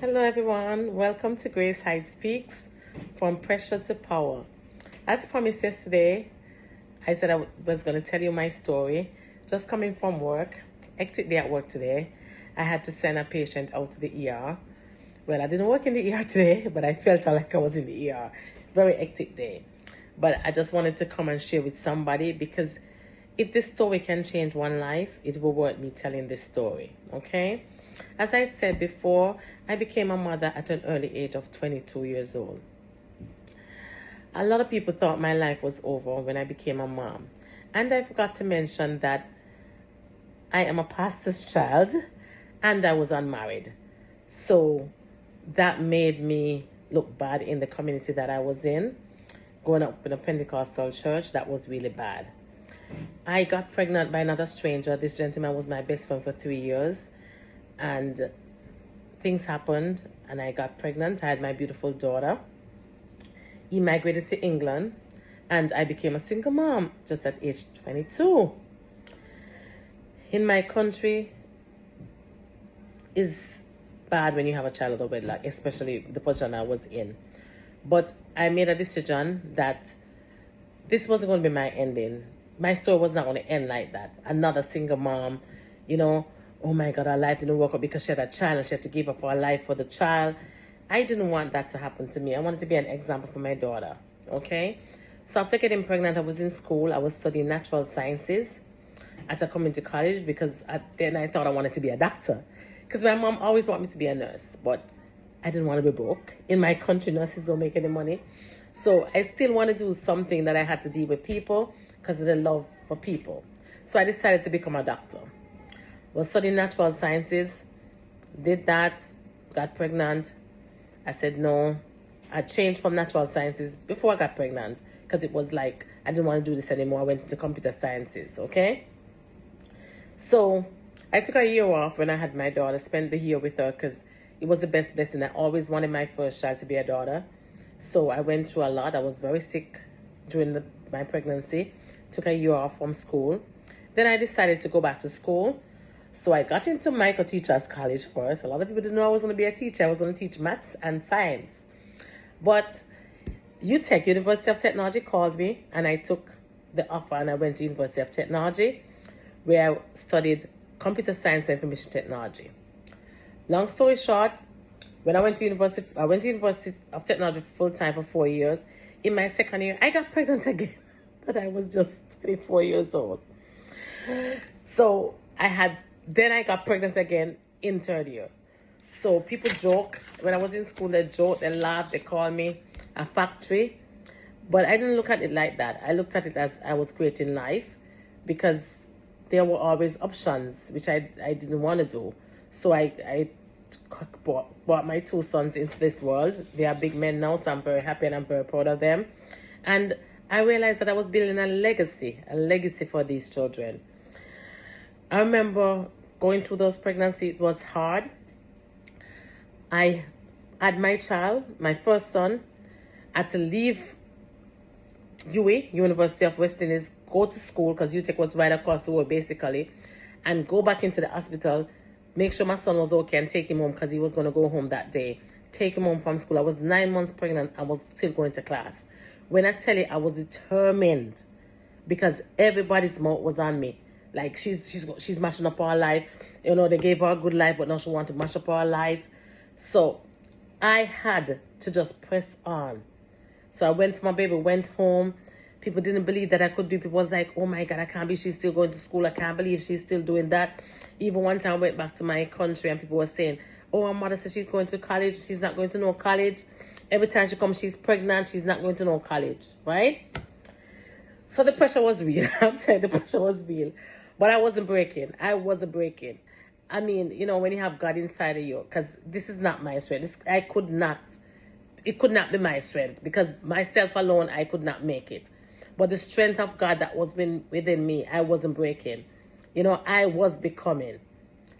Hello, everyone. Welcome to Grace Hyde Speaks, From Pressure to Power. As promised yesterday, I said I was going to tell you my story. Just coming from work, hectic day at work today. I had to send a patient out to the ER. Well, I didn't work in the ER today, but I felt like I was in the ER. Very hectic day. But I just wanted to come and share with somebody because if this story can change one life, it will worth me telling this story, okay? As I said before, I became a mother at an early age of 22 years old. A lot of people thought my life was over when I became a mom. And I forgot to mention that I am a pastor's child and I was unmarried. So that made me look bad in the community that I was in. Growing up in a Pentecostal church, that was really bad. I got pregnant by another stranger. This gentleman was my best friend for 3 years. And things happened and I got pregnant. I had my beautiful daughter. He migrated to England and I became a single mom just at age 22. In my country, is bad when you have a child out of wedlock, especially the position I was in. But I made a decision that this wasn't going to be my ending. My story was not going to end like that. Another single mom, oh my God, her life didn't work out because she had a child and she had to give up her life for the child. I didn't want that to happen to me. I wanted to be an example for my daughter, okay? So after getting pregnant, I was in school. I was studying natural sciences at a community college because then I thought I wanted to be a doctor because my mom always wanted me to be a nurse, but I didn't want to be broke. In my country, nurses don't make any money. So I still want to do something that I had to deal with people because of the love for people. So I decided to become a doctor. Was studying natural sciences, did that, got pregnant. I said no. I changed from natural sciences before I got pregnant because it was like I didn't want to do this anymore. I went into computer sciences, okay? So I took a year off when I had my daughter, spent the year with her because it was the best blessing. I always wanted my first child to be a daughter. So I went through a lot. I was very sick during my pregnancy. Took a year off from school. Then I decided to go back to school. So I got into Michael Teachers College first. A lot of people didn't know I was going to be a teacher. I was going to teach maths and science. But UTech, University of Technology, called me and I took the offer and I went to University of Technology where I studied computer science and information technology. Long story short, when I went to University of Technology full-time for 4 years. In my second year, I got pregnant again. But I was just 24 years old. So then I got pregnant again in third year. So people joke. When I was in school, they joke, they laugh, they call me a factory. But I didn't look at it like that. I looked at it as I was creating life because there were always options, which I didn't want to do. So I brought my two sons into this world. They are big men now, so I'm very happy and I'm very proud of them. And I realized that I was building a legacy for these children. I remember going through those pregnancies. It was hard. I had my child, my first son, had to leave UWI, University of West Indies, go to school because UTech was right across the road basically, and go back into the hospital, make sure my son was okay and take him home because he was going to go home that day. Take him home from school. I was 9 months pregnant. I was still going to class. When I tell you, I was determined because everybody's mouth was on me. Like, she's mashing up our life. They gave her a good life, but now she wanted to mash up our life. So I had to just press on. So I went for my baby, went home. People didn't believe that I could do it. People was like, oh my God, I can't believe she's still going to school. I can't believe she's still doing that. Even one time I went back to my country and people were saying, oh, her mother says she's going to college. She's not going to no college. Every time she comes, she's pregnant. She's not going to no college, right? So the pressure was real. I'm telling you, the pressure was real. But I wasn't breaking. I wasn't breaking. I mean, when you have God inside of you, because this is not my strength. It could not be my strength because myself alone, I could not make it. But the strength of God that was within me, I wasn't breaking. I was becoming.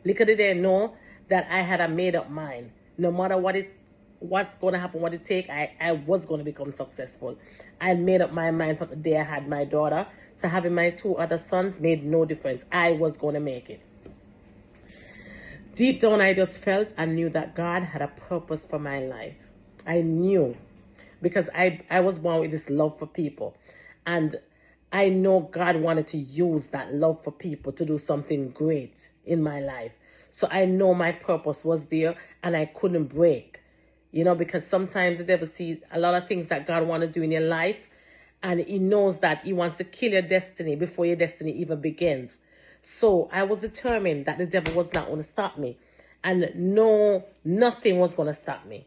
Little did they know that I had a made up mind. No matter what's going to happen, what it take, I was going to become successful. I made up my mind from the day I had my daughter. So having my two other sons made no difference. I was going to make it. Deep down, I just felt and knew that God had a purpose for my life. I knew, because I was born with this love for people. And I know God wanted to use that love for people to do something great in my life. So I know my purpose was there and I couldn't break. You know, because sometimes the devil sees a lot of things that God wants to do in your life, and he knows that he wants to kill your destiny before your destiny even begins. So I was determined that the devil was not going to stop me. And no, nothing was going to stop me.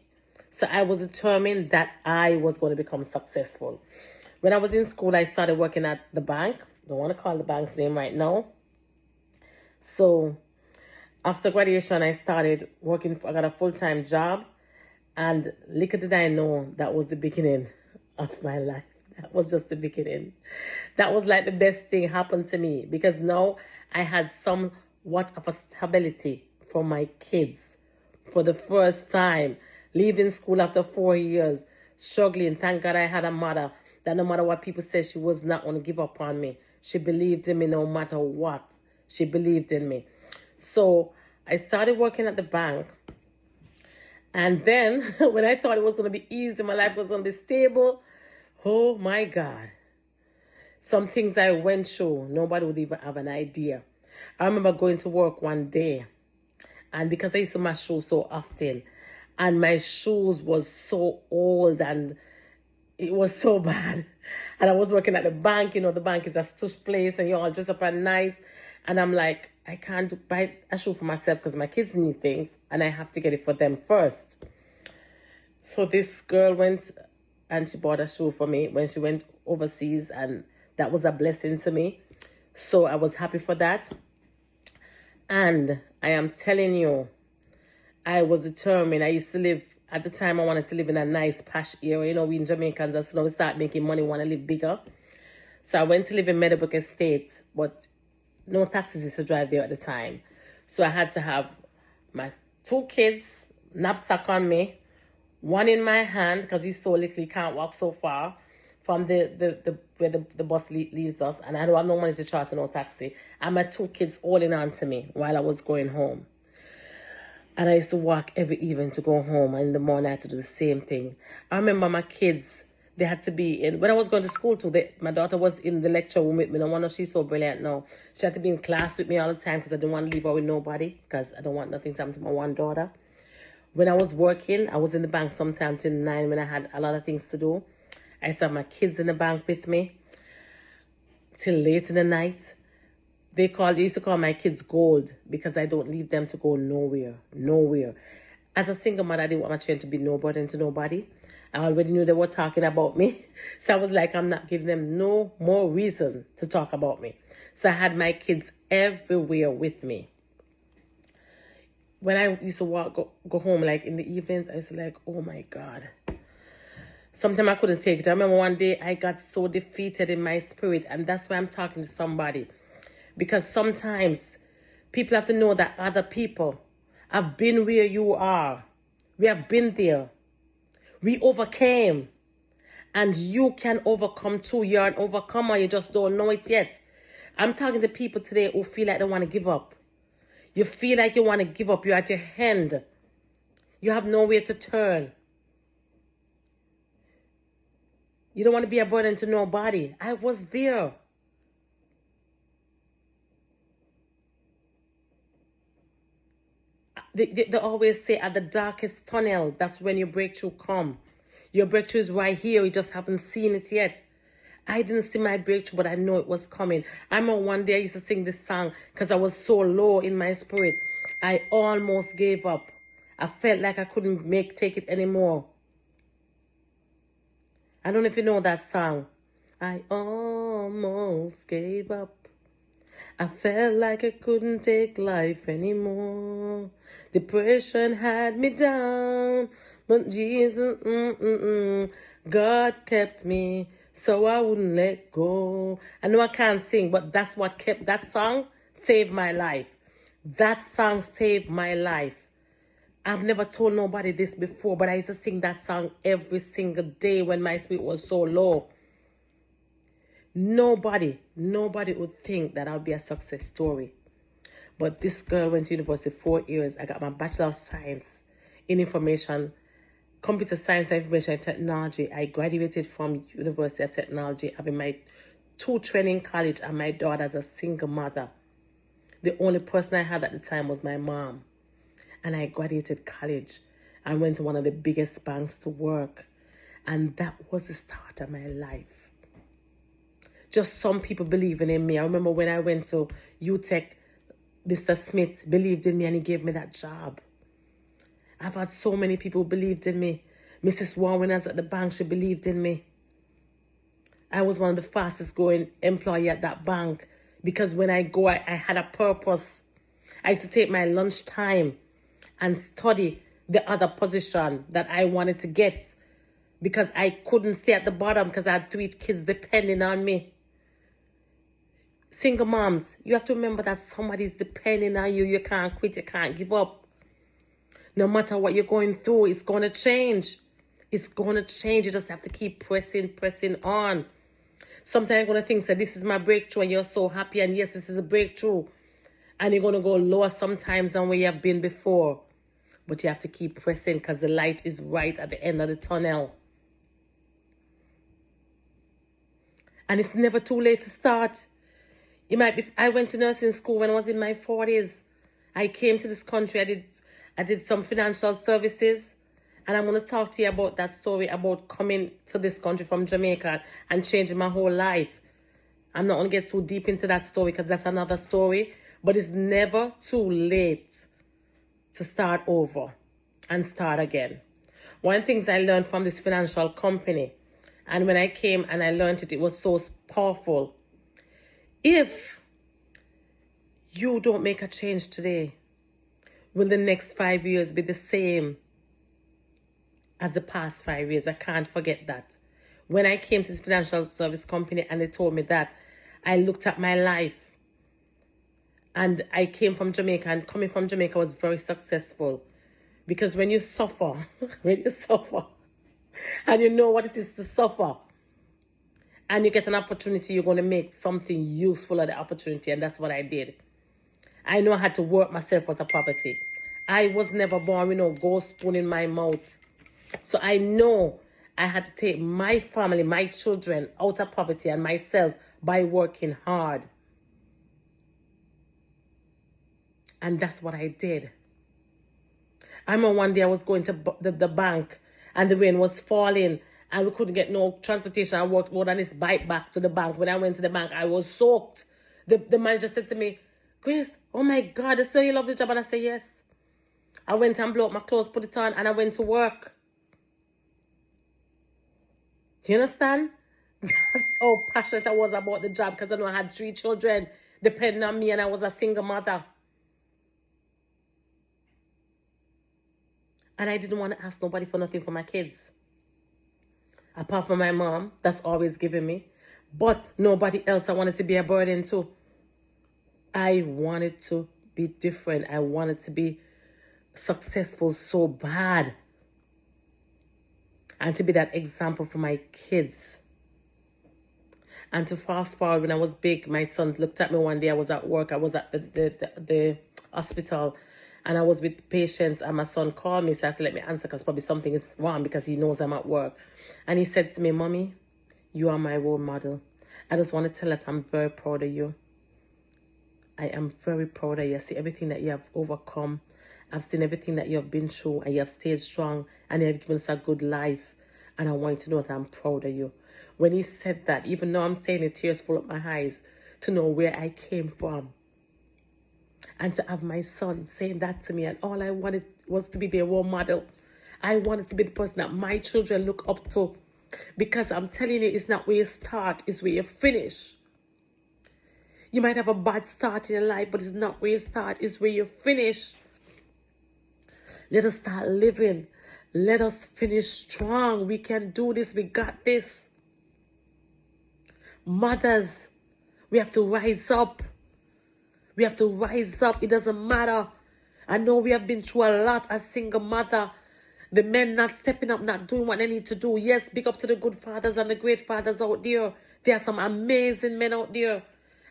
So I was determined that I was going to become successful. When I was in school, I started working at the bank. Don't want to call the bank's name right now. So after graduation, I started working. I got a full-time job. And little did I know that was the beginning of my life. That was just the beginning. That was like the best thing happened to me, because now I had somewhat of a stability for my kids. For the first time, leaving school after 4 years, struggling. Thank God I had a mother that no matter what people said, she was not going to give up on me. She believed in me no matter what. She believed in me. So I started working at the bank. And then when I thought it was going to be easy, my life was going to be stable, oh my God. Some things I went through, nobody would even have an idea. I remember going to work one day, and because I used to my shoes so often, and my shoes was so old and it was so bad. And I was working at the bank. You know, the bank is a stush place and you're all dressed up and nice. And I'm like, I can't buy a shoe for myself because my kids need things and I have to get it for them first. So this girl went and she bought a shoe for me when she went overseas, and that was a blessing to me. So I was happy for that. And I am telling you, I was determined. I used to live, at the time I wanted to live in a nice posh area. You know, we in Jamaicans, as soon as we start making money, want to live bigger. So I went to live in Meadowbrook Estate, but no taxis used to drive there at the time. So I had to have my 2 kids, knapsack on me, one in my hand, because he's so little, he can't walk so far from where the bus leaves us. And I don't have no money to charter no taxi. And my 2 kids holding on to me while I was going home. And I used to walk every evening to go home. And in the morning, I had to do the same thing. I remember my kids, they had to be in, when I was going to school too, my daughter was in the lecture room with me. No wonder she's so brilliant now. She had to be in class with me all the time because I didn't want to leave her with nobody, because I don't want nothing to happen to my one daughter. When I was working, I was in the bank sometime till 9 when I had a lot of things to do. I used to have my kids in the bank with me till late in the night. They used to call my kids gold because I don't leave them to go nowhere. As a single mother, I didn't want my children to be no burden to nobody. I already knew they were talking about me. So I was like, I'm not giving them no more reason to talk about me. So I had my kids everywhere with me. When I used to go home, like in the evenings, I used to like, oh my God. Sometimes I couldn't take it. I remember one day I got so defeated in my spirit, and that's why I'm talking to somebody. Because sometimes people have to know that other people have been where you are. We have been there. We overcame. And you can overcome too. You're an overcomer. You just don't know it yet. I'm talking to people today who feel like they want to give up. You feel like you want to give up. You're at your end. You have nowhere to turn. You don't want to be a burden to nobody. I was there. They always say at the darkest tunnel, that's when your breakthrough come. Your breakthrough is right here. You just haven't seen it yet. I didn't see my breakthrough, but I know it was coming. I remember one day I used to sing this song because I was so low in my spirit. I almost gave up. I felt like I couldn't take it anymore. I don't know if you know that song. I almost gave up. I felt like I couldn't take life anymore. Depression had me down, but Jesus, God kept me, so I wouldn't let go. I know I can't sing, but that's what kept, that song saved my life. That song saved my life. I've never told nobody this before, but I used to sing that song every single day when my spirit was so low. Nobody would think that I'll be a success story. But this girl went to university 4 years. I got my Bachelor of Science in Computer Science and Information Technology. I graduated from University of Technology, having my 2 training college and my daughter as a single mother. The only person I had at the time was my mom. And I graduated college and went to one of the biggest banks to work. And that was the start of my life. Just some people believing in me. I remember when I went to UTech, Mr. Smith believed in me and he gave me that job. I've had so many people who believed in me. Mrs. Warren at the bank, she believed in me. I was one of the fastest growing employee at that bank because when I go, I had a purpose. I used to take my lunch time and study the other position that I wanted to get because I couldn't stay at the bottom because I had 3 kids depending on me. Single moms, you have to remember that somebody's depending on you. You can't quit. You can't give up. No matter what you're going through, it's going to change. It's going to change. You just have to keep pressing on. Sometimes you're going to think, so this is my breakthrough, and you're so happy, and yes, this is a breakthrough. And you're going to go lower sometimes than where you have been before. But you have to keep pressing because the light is right at the end of the tunnel. And it's never too late to start. I went to nursing school when I was in my 40s. I came to this country. I did some financial services. And I'm going to talk to you about that story about coming to this country from Jamaica and changing my whole life. I'm not going to get too deep into that story because that's another story. But it's never too late to start over and start again. One of the things I learned from this financial company, and when I came and I learned it, it was so powerful. If you don't make a change today, will the next 5 years be the same as the past 5 years? I can't forget that. When I came to this financial service company and they told me that, I looked at my life. And I came from Jamaica, and coming from Jamaica was very successful. Because when you suffer, and you know what it is to suffer, and you get an opportunity, you're going to make something useful of the opportunity. And that's what I did. I know I had to work myself out of poverty. I was never born with no gold spoon in my mouth. So I know I had to take my family, my children out of poverty and myself by working hard. And that's what I did. I remember one day I was going to the bank and the rain was falling and we couldn't get no transportation. I walked on this bike back to the bank. When I went to the bank, I was soaked. The manager said to me, "Grace, oh my God, so you love the job?" And I said, "Yes." I went and blew up my clothes, put it on, and I went to work. You understand? That's how passionate I was about the job because I know I had 3 children depending on me and I was a single mother. And I didn't want to ask nobody for nothing for my kids. Apart from my mom, that's always giving me. But nobody else I wanted to be a burden to. I wanted to be different. I wanted to be successful so bad. And to be that example for my kids. And to fast forward, when I was big, my son looked at me one day. I was at work. I was at the hospital. And I was with patients, and my son called me, so I said, let me answer because probably something is wrong because he knows I'm at work. And he said to me, "Mommy, you are my role model. I just want to tell you that I'm very proud of you. I am very proud of you. I see everything that you have overcome. I've seen everything that you have been through, and you have stayed strong, and you have given us a good life. And I want you to know that I'm proud of you." When he said that, even though I'm saying it, tears full up my eyes, to know where I came from. And to have my son saying that to me, and all I wanted was to be their role model. I wanted to be the person that my children look up to. Because I'm telling you, it's not where you start, it's where you finish. You might have a bad start in your life, but it's not where you start, it's where you finish. Let us start living. Let us finish strong. We can do this. We got this. Mothers, we have to rise up. We have to rise up. It doesn't matter. I know we have been through a lot as single mother. The men not stepping up, not doing what they need to do. Yes, big up to the good fathers and the great fathers out there. There are some amazing men out there.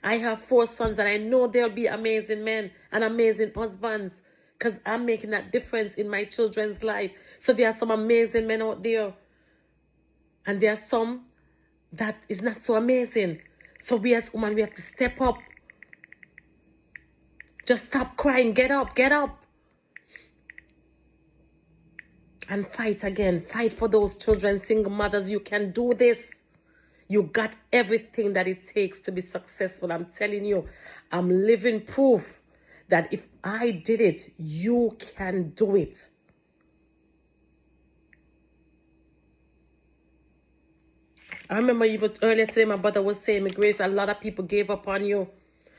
I have 4 sons, and I know they'll be amazing men and amazing husbands, because I'm making that difference in my children's life. So there are some amazing men out there, and there are some that is not so amazing. So we as women, we have to step up. Just stop crying. Get up. Get up. And fight again. Fight for those children, single mothers. You can do this. You got everything that it takes to be successful. I'm telling you, I'm living proof that if I did it, you can do it. I remember even earlier today, my brother was saying, Grace, a lot of people gave up on you.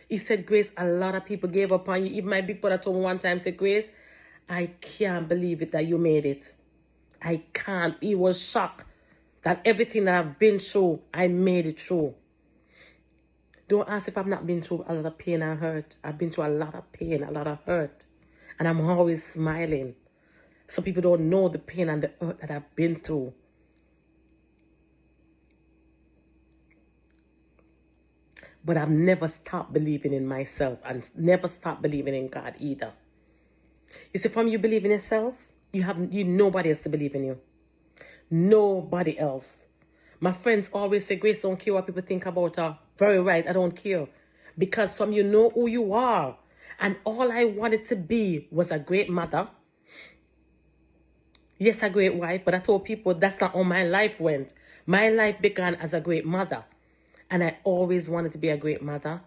He said, Grace, a lot of people gave up on you. Even my big brother told me one time, said, Grace, I can't believe it that you made it. I can't. He was shocked that everything that I've been through, I made it through. Don't ask if I've not been through a lot of pain and hurt. I've been through a lot of pain, a lot of hurt. And I'm always smiling. So people don't know the pain and the hurt that I've been through. But I've never stopped believing in myself and never stopped believing in God either. You see, from you believe in yourself, you nobody else to believe in you. Nobody else. My friends always say, Grace, don't care what people think about her. Very right, I don't care. Because from you know who you are. And all I wanted to be was a great mother. Yes, a great wife. But I told people that's not how my life went. My life began as a great mother. And I always wanted to be a great mother.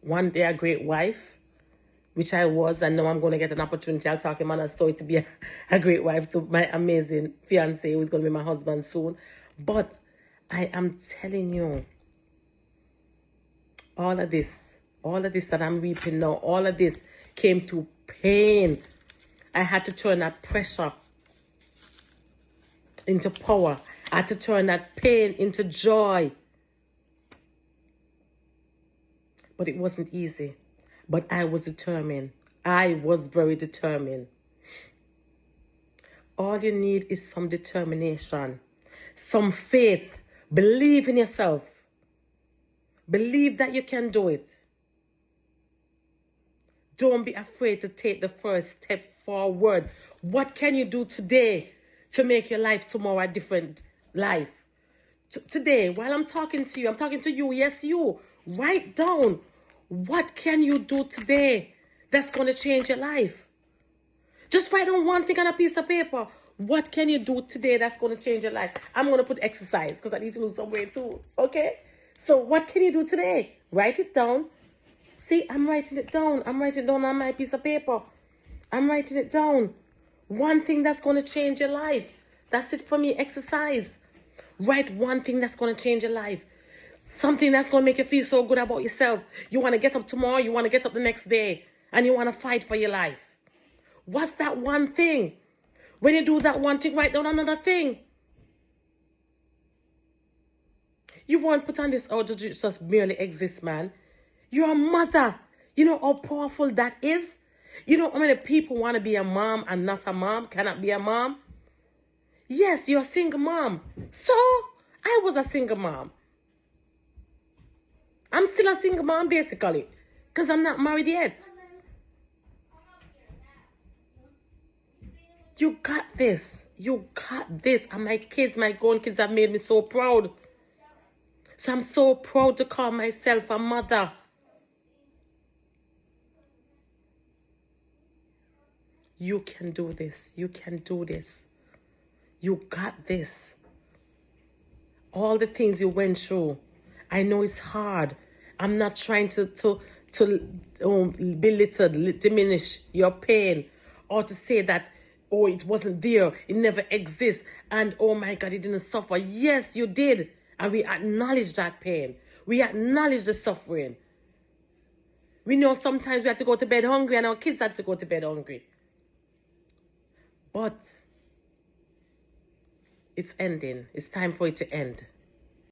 One day a great wife, which I was. And now I'm going to get an opportunity. I'll talk in another story to be a great wife to my amazing fiancé who's going to be my husband soon. But I am telling you, all of this that I'm reaping now, all of this came to pain. I had to turn that pressure into power. I had to turn that pain into joy. But it wasn't easy. But I was determined. I was very determined. All you need is some determination, some faith. Believe in yourself. Believe that you can do it. Don't be afraid to take the first step forward. What can you do today to make your life tomorrow a different life? Today, while I'm talking to you, yes, you. Write down, what can you do today that's going to change your life? Just write down one thing on a piece of paper. What can you do today that's going to change your life? I'm going to put exercise because I need to lose some weight too. Okay? So what can you do today? Write it down. See, I'm writing it down. I'm writing it down on my piece of paper. I'm writing it down. One thing that's going to change your life. That's it for me. Exercise. Write one thing that's going to change your life. Something that's going to make you feel so good about yourself. You want to get up tomorrow. You want to get up the next day. And you want to fight for your life. What's that one thing? When you do that one thing, write down another thing. You won't put on this, oh, just merely exist, man. You're a mother. You know how powerful that is? You know how many people want to be a mom and not a mom, cannot be a mom? Yes, you're a single mom. So, I was a single mom. I'm still a single mom, basically. Because I'm not married yet. You got this. You got this. And my kids, my grown kids have made me so proud. So I'm so proud to call myself a mother. You can do this. You can do this. You got this. All the things you went through. I know it's hard. I'm not trying to belittle, diminish your pain. Or to say that, oh, it wasn't there. It never exists. And, oh my God, you didn't suffer. Yes, you did. And we acknowledge that pain. We acknowledge the suffering. We know sometimes we have to go to bed hungry and our kids had to go to bed hungry. But it's ending. It's time for it to end.